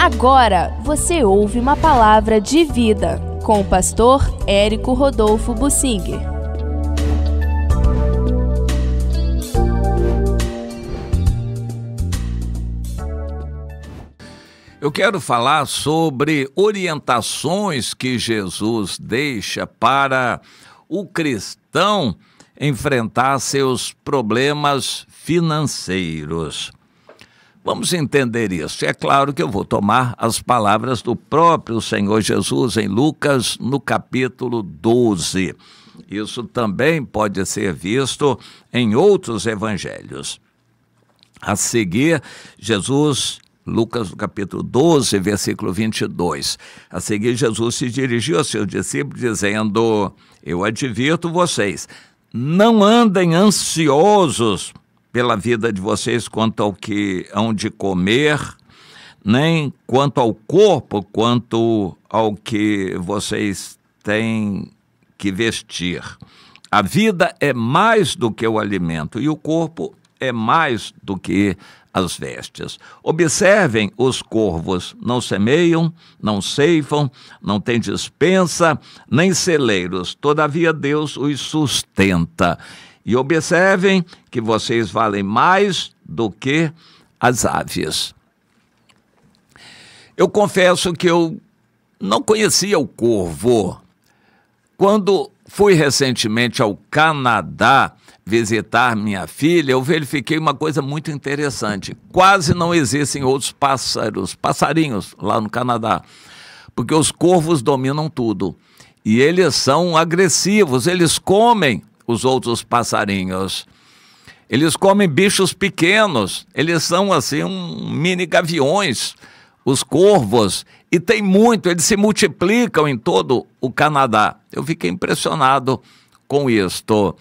Agora você ouve uma palavra de vida com o pastor Érico Rodolfo Bussinger. Eu quero falar sobre orientações que Jesus deixa para o cristão enfrentar seus problemas financeiros. Vamos entender isso. É claro que eu vou tomar as palavras do próprio Senhor Jesus em Lucas, no capítulo 12. Isso também pode ser visto em outros evangelhos. A seguir, Lucas, no capítulo 12, versículo 22. A seguir, Jesus se dirigiu aos seus discípulos, dizendo: eu advirto vocês, não andem ansiosos pela vida de vocês quanto ao que hão de comer, nem quanto ao corpo, quanto ao que vocês têm que vestir. A vida é mais do que o alimento, e o corpo é mais do que as vestes. Observem os corvos, não semeiam, não ceifam, não têm despensa, nem celeiros, todavia Deus os sustenta. E observem que vocês valem mais do que as aves. Eu confesso que eu não conhecia o corvo. Quando fui recentemente ao Canadá visitar minha filha, eu verifiquei uma coisa muito interessante. Quase não existem outros passarinhos lá no Canadá, porque os corvos dominam tudo. E eles são agressivos, eles comem os outros passarinhos. Eles comem bichos pequenos, eles são assim mini gaviões, os corvos, e tem muito, eles se multiplicam em todo o Canadá. Eu fiquei impressionado com isto.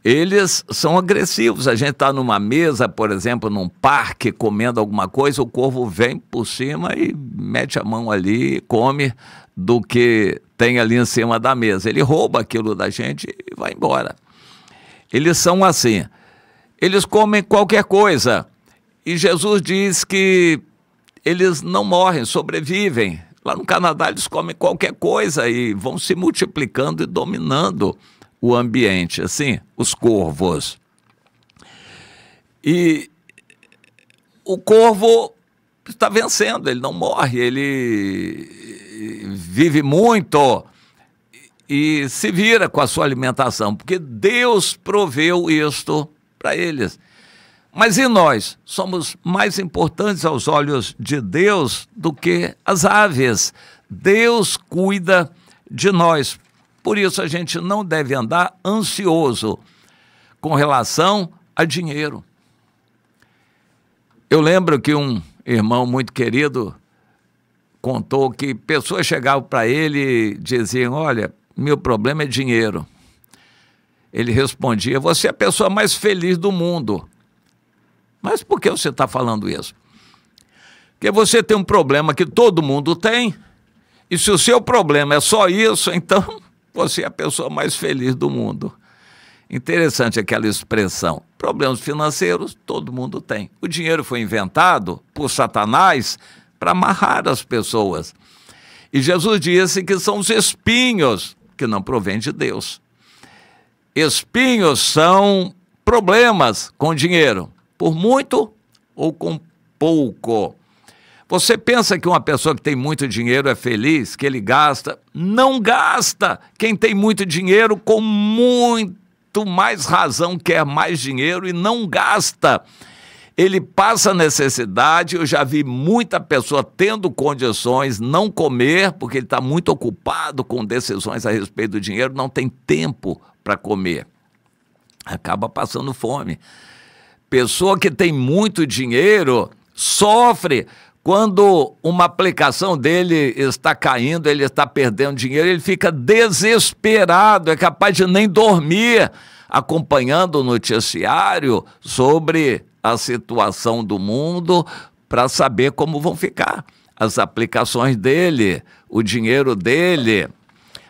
Eles são agressivos. A gente está numa mesa, por exemplo, num parque, comendo alguma coisa, o corvo vem por cima e mete a mão ali e come do que tem ali em cima da mesa. Ele rouba aquilo da gente e vai embora. Eles são assim. Eles comem qualquer coisa. E Jesus diz que eles não morrem, sobrevivem. Lá no Canadá eles comem qualquer coisa e vão se multiplicando e dominando o ambiente, assim, os corvos. E o corvo está vencendo, ele não morre, ele vive muito e se vira com a sua alimentação, porque Deus proveu isto para eles. Mas e nós? Somos mais importantes aos olhos de Deus do que as aves. Deus cuida de nós. Por isso a gente não deve andar ansioso com relação a dinheiro. Eu lembro que um irmão muito querido contou que pessoas chegavam para ele e diziam: olha, meu problema é dinheiro. Ele respondia: você é a pessoa mais feliz do mundo. Mas por que você está falando isso? Porque você tem um problema que todo mundo tem, e se o seu problema é só isso, então você é a pessoa mais feliz do mundo. Interessante aquela expressão. Problemas financeiros todo mundo tem. O dinheiro foi inventado por Satanás para amarrar as pessoas. E Jesus disse que são os espinhos que não provêm de Deus. Espinhos são problemas com dinheiro, por muito ou com pouco. Você pensa que uma pessoa que tem muito dinheiro é feliz, que ele gasta? Não gasta! Quem tem muito dinheiro, com muito mais razão, quer mais dinheiro e não gasta. Ele passa necessidade. Eu já vi muita pessoa tendo condições não comer, porque ele está muito ocupado com decisões a respeito do dinheiro, não tem tempo para comer. Acaba passando fome. Pessoa que tem muito dinheiro sofre quando uma aplicação dele está caindo, ele está perdendo dinheiro, ele fica desesperado, é capaz de nem dormir, acompanhando o noticiário sobre a situação do mundo para saber como vão ficar as aplicações dele, o dinheiro dele.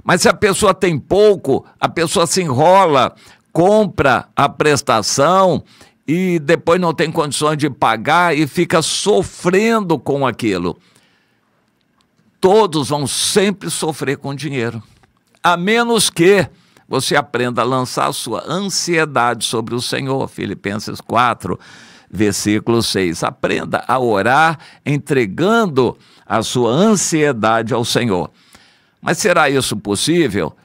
Mas se a pessoa tem pouco, a pessoa se enrola, compra a prestação e depois não tem condições de pagar e fica sofrendo com aquilo. Todos vão sempre sofrer com dinheiro, a menos que você aprenda a lançar a sua ansiedade sobre o Senhor. Filipenses 4, versículo 6. Aprenda a orar entregando a sua ansiedade ao Senhor. Mas será isso possível?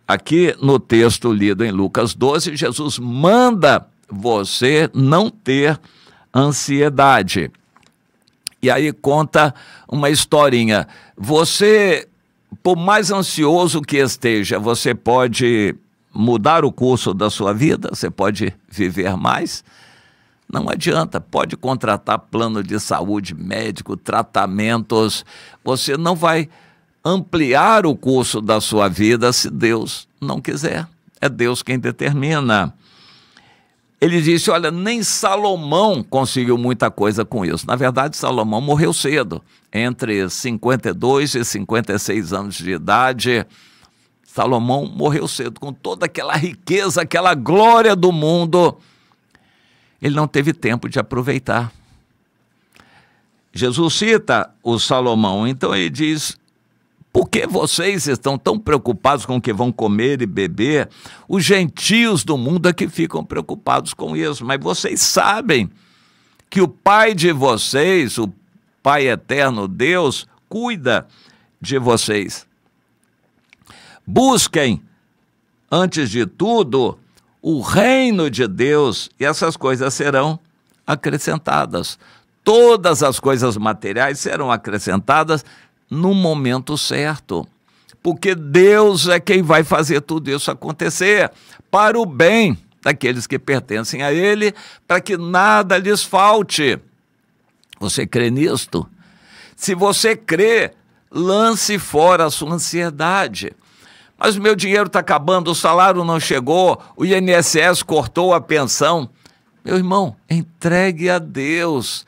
Aqui no texto lido em Lucas 12, Jesus manda você não ter ansiedade. E aí conta uma historinha. Você, por mais ansioso que esteja, você pode mudar o curso da sua vida? Você pode viver mais? Não adianta, pode contratar plano de saúde, médico, tratamentos. Você não vai ampliar o curso da sua vida se Deus não quiser. É Deus quem determina. Ele disse, olha, nem Salomão conseguiu muita coisa com isso. Na verdade, Salomão morreu cedo, entre 52 e 56 anos de idade. Salomão morreu cedo, com toda aquela riqueza, aquela glória do mundo. Ele não teve tempo de aproveitar. Jesus cita o Salomão, então ele diz, por que vocês estão tão preocupados com o que vão comer e beber? Os gentios do mundo é que ficam preocupados com isso, mas vocês sabem que o Pai de vocês, o Pai eterno, Deus, cuida de vocês. Busquem, antes de tudo, o reino de Deus, e essas coisas serão acrescentadas. Todas as coisas materiais serão acrescentadas no momento certo, porque Deus é quem vai fazer tudo isso acontecer para o bem daqueles que pertencem a Ele, para que nada lhes falte. Você crê nisto? Se você crê, lance fora a sua ansiedade. Mas o meu dinheiro está acabando, o salário não chegou, o INSS cortou a pensão. Meu irmão, entregue a Deus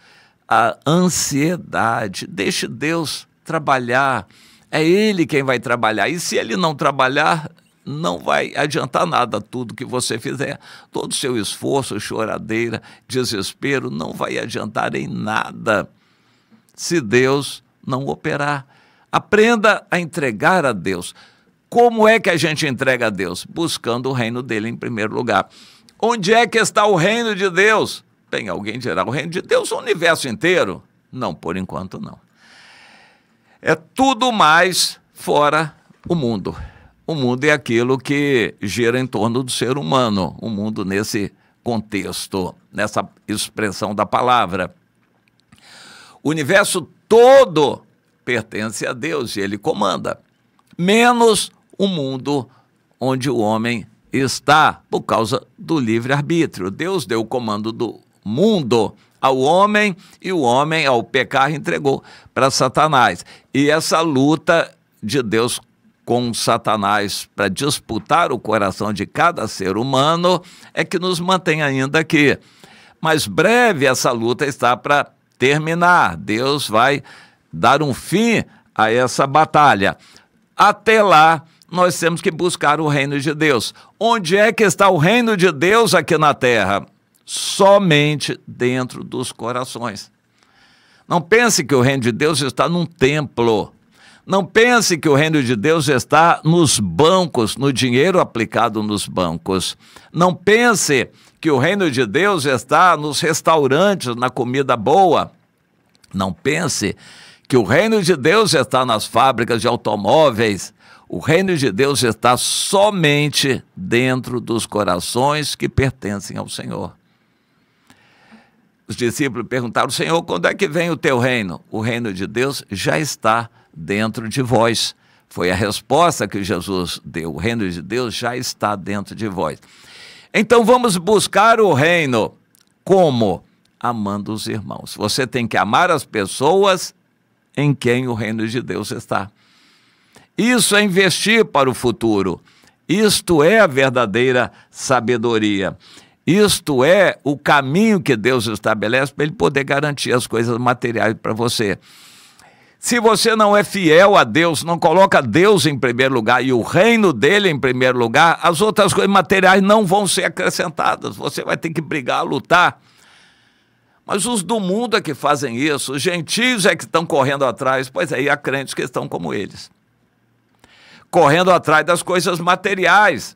a ansiedade, deixe Deus trabalhar, é Ele quem vai trabalhar, e se Ele não trabalhar, não vai adiantar nada tudo que você fizer, todo o seu esforço, choradeira, desespero, não vai adiantar em nada, se Deus não operar. Aprenda a entregar a Deus. Como é que a gente entrega a Deus? Buscando o reino dele em primeiro lugar. Onde é que está o reino de Deus? Bem, alguém dirá, o reino de Deus é o universo inteiro? Não, por enquanto não. É tudo mais fora o mundo. O mundo é aquilo que gira em torno do ser humano, o mundo nesse contexto, nessa expressão da palavra. O universo todo pertence a Deus e Ele comanda, menos o mundo onde o homem está, por causa do livre-arbítrio. Deus deu o comando do mundo ao homem, e o homem, ao pecar, entregou para Satanás. E essa luta de Deus com Satanás para disputar o coração de cada ser humano é que nos mantém ainda aqui. Mas breve essa luta está para terminar. Deus vai dar um fim a essa batalha. Até lá, nós temos que buscar o reino de Deus. Onde é que está o reino de Deus aqui na terra? Somente dentro dos corações. Não pense que o reino de Deus está num templo. Não pense que o reino de Deus está nos bancos, no dinheiro aplicado nos bancos. Não pense que o reino de Deus está nos restaurantes, na comida boa. Não pense que o reino de Deus está nas fábricas de automóveis. O reino de Deus está somente dentro dos corações que pertencem ao Senhor. Os discípulos perguntaram, Senhor, quando é que vem o teu reino? O reino de Deus já está dentro de vós. Foi a resposta que Jesus deu. O reino de Deus já está dentro de vós. Então vamos buscar o reino. Como? Amando os irmãos. Você tem que amar as pessoas em quem o reino de Deus está. Isso é investir para o futuro. Isto é a verdadeira sabedoria. Isto é o caminho que Deus estabelece para Ele poder garantir as coisas materiais para você. Se você não é fiel a Deus, não coloca Deus em primeiro lugar e o reino dele em primeiro lugar, as outras coisas materiais não vão ser acrescentadas. Você vai ter que brigar, lutar. Mas os do mundo é que fazem isso, os gentios é que estão correndo atrás, pois aí há crentes que estão como eles, correndo atrás das coisas materiais,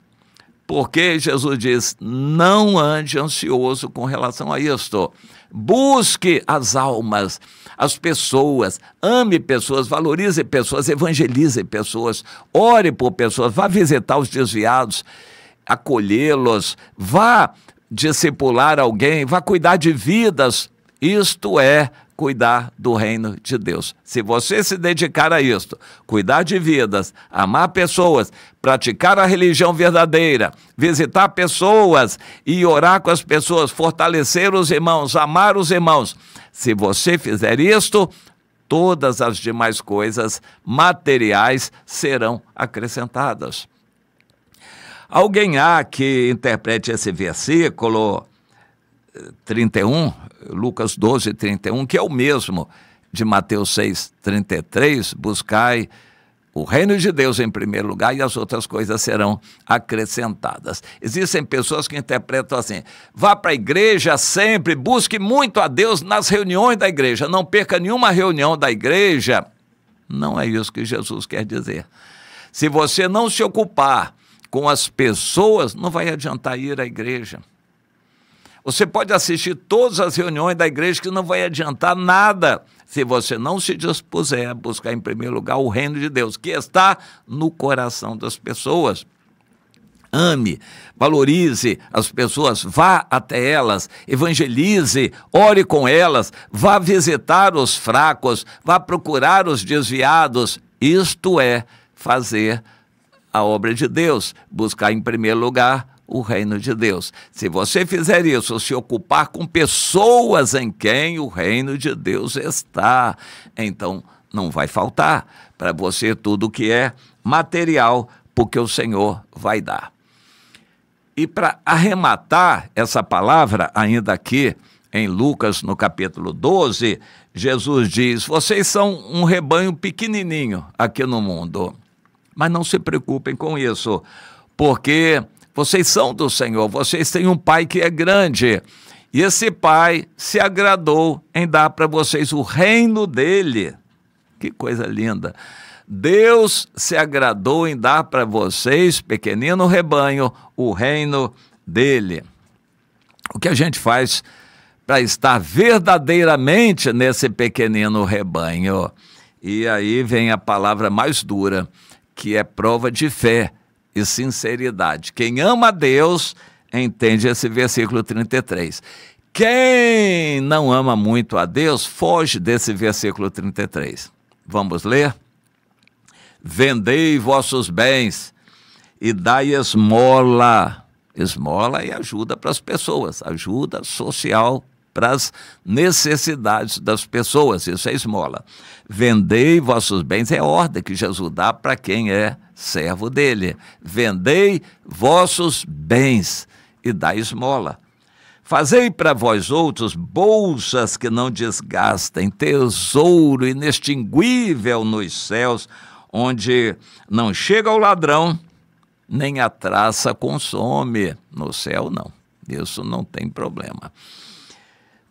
porque Jesus diz, não ande ansioso com relação a isto, busque as almas, as pessoas, ame pessoas, valorize pessoas, evangelize pessoas, ore por pessoas, vá visitar os desviados, acolhê-los, vá discipular alguém, vá cuidar de vidas, isto é cuidar do reino de Deus. Se você se dedicar a isto, cuidar de vidas, amar pessoas, praticar a religião verdadeira, visitar pessoas e orar com as pessoas, fortalecer os irmãos, amar os irmãos, se você fizer isto, todas as demais coisas materiais serão acrescentadas. Alguém há que interprete esse versículo 31, Lucas 12, 31, que é o mesmo de Mateus 6, 33, buscai o reino de Deus em primeiro lugar e as outras coisas serão acrescentadas. Existem pessoas que interpretam assim, vá para a igreja sempre, busque muito a Deus nas reuniões da igreja, não perca nenhuma reunião da igreja. Não é isso que Jesus quer dizer. Se você não se ocupar com as pessoas, não vai adiantar ir à igreja. Você pode assistir todas as reuniões da igreja que não vai adiantar nada se você não se dispuser a buscar em primeiro lugar o reino de Deus, que está no coração das pessoas. Ame, valorize as pessoas, vá até elas, evangelize, ore com elas, vá visitar os fracos, vá procurar os desviados. Isto é fazer a obra de Deus, buscar em primeiro lugar o reino de Deus. Se você fizer isso, se ocupar com pessoas em quem o reino de Deus está, então não vai faltar para você tudo que é material, porque o Senhor vai dar. E para arrematar essa palavra, ainda aqui em Lucas, no capítulo 12, Jesus diz, vocês são um rebanho pequenininho aqui no mundo, mas não se preocupem com isso, porque vocês são do Senhor, vocês têm um Pai que é grande, e esse Pai se agradou em dar para vocês o reino dele. Que coisa linda! Deus se agradou em dar para vocês, pequenino rebanho, o reino dele. O que a gente faz para estar verdadeiramente nesse pequenino rebanho? E aí vem a palavra mais dura, que é prova de fé e sinceridade. Quem ama a Deus entende esse versículo 33. Quem não ama muito a Deus foge desse versículo 33. Vamos ler? Vendei vossos bens e dai esmola. Esmola é ajuda para as pessoas, ajuda social para as necessidades das pessoas, isso é esmola. Vendei vossos bens, é ordem que Jesus dá para quem é servo dele. Vendei vossos bens e dai esmola. Fazei para vós outros bolsas que não desgastem, tesouro inextinguível nos céus, onde não chega o ladrão, nem a traça consome. No céu não, isso não tem problema.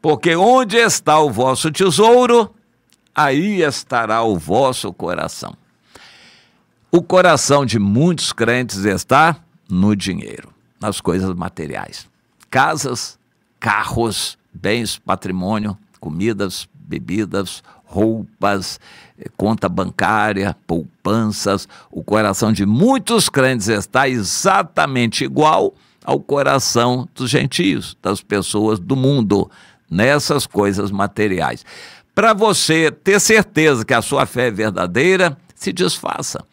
Porque onde está o vosso tesouro, aí estará o vosso coração. O coração de muitos crentes está no dinheiro, nas coisas materiais. Casas, carros, bens, patrimônio, comidas, bebidas, roupas, conta bancária, poupanças. O coração de muitos crentes está exatamente igual ao coração dos gentios, das pessoas do mundo, nessas coisas materiais. Para você ter certeza que a sua fé é verdadeira, se desfaça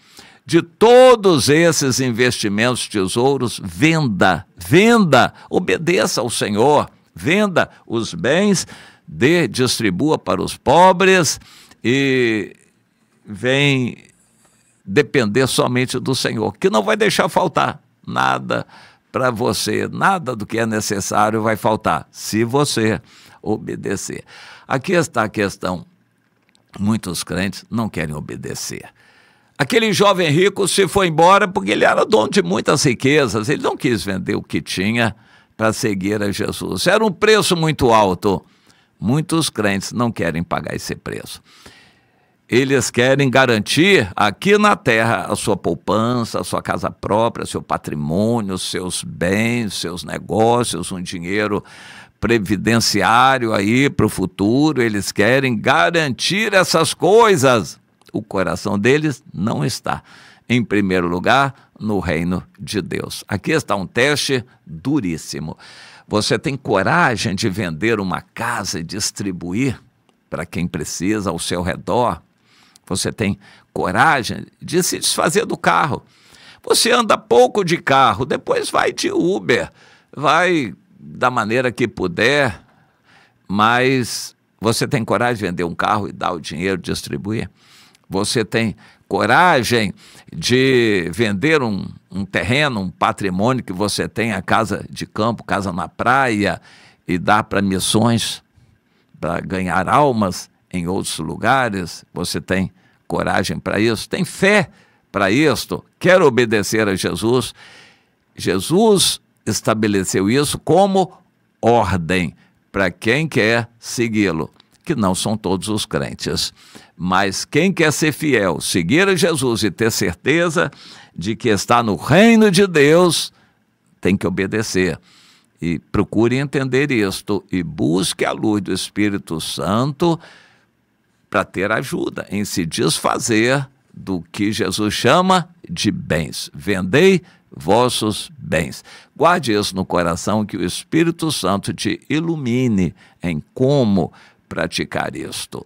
de todos esses investimentos, tesouros, venda, obedeça ao Senhor, venda os bens, distribua para os pobres e vem depender somente do Senhor, que não vai deixar faltar nada para você, nada do que é necessário vai faltar, se você obedecer. Aqui está a questão. Muitos crentes não querem obedecer. Aquele jovem rico se foi embora porque ele era dono de muitas riquezas. Ele não quis vender o que tinha para seguir a Jesus. Era um preço muito alto. Muitos crentes não querem pagar esse preço. Eles querem garantir aqui na terra a sua poupança, a sua casa própria, seu patrimônio, seus bens, seus negócios, um dinheiro previdenciário aí para o futuro. Eles querem garantir essas coisas. O coração deles não está, em primeiro lugar, no reino de Deus. Aqui está um teste duríssimo. Você tem coragem de vender uma casa e distribuir para quem precisa ao seu redor? Você tem coragem de se desfazer do carro? Você anda pouco de carro, depois vai de Uber, vai da maneira que puder, mas você tem coragem de vender um carro e dar o dinheiro, distribuir? Você tem coragem de vender um terreno, um patrimônio que você tem, a casa de campo, casa na praia, e dar para missões, para ganhar almas em outros lugares? Você tem coragem para isso? Tem fé para isso? Quer obedecer a Jesus? Jesus estabeleceu isso como ordem para quem quer segui-lo, que não são todos os crentes. Mas quem quer ser fiel, seguir a Jesus e ter certeza de que está no reino de Deus, tem que obedecer. E procure entender isto e busque a luz do Espírito Santo para ter ajuda em se desfazer do que Jesus chama de bens. Vendei vossos bens. Guarde isso no coração, que o Espírito Santo te ilumine em como praticar isto.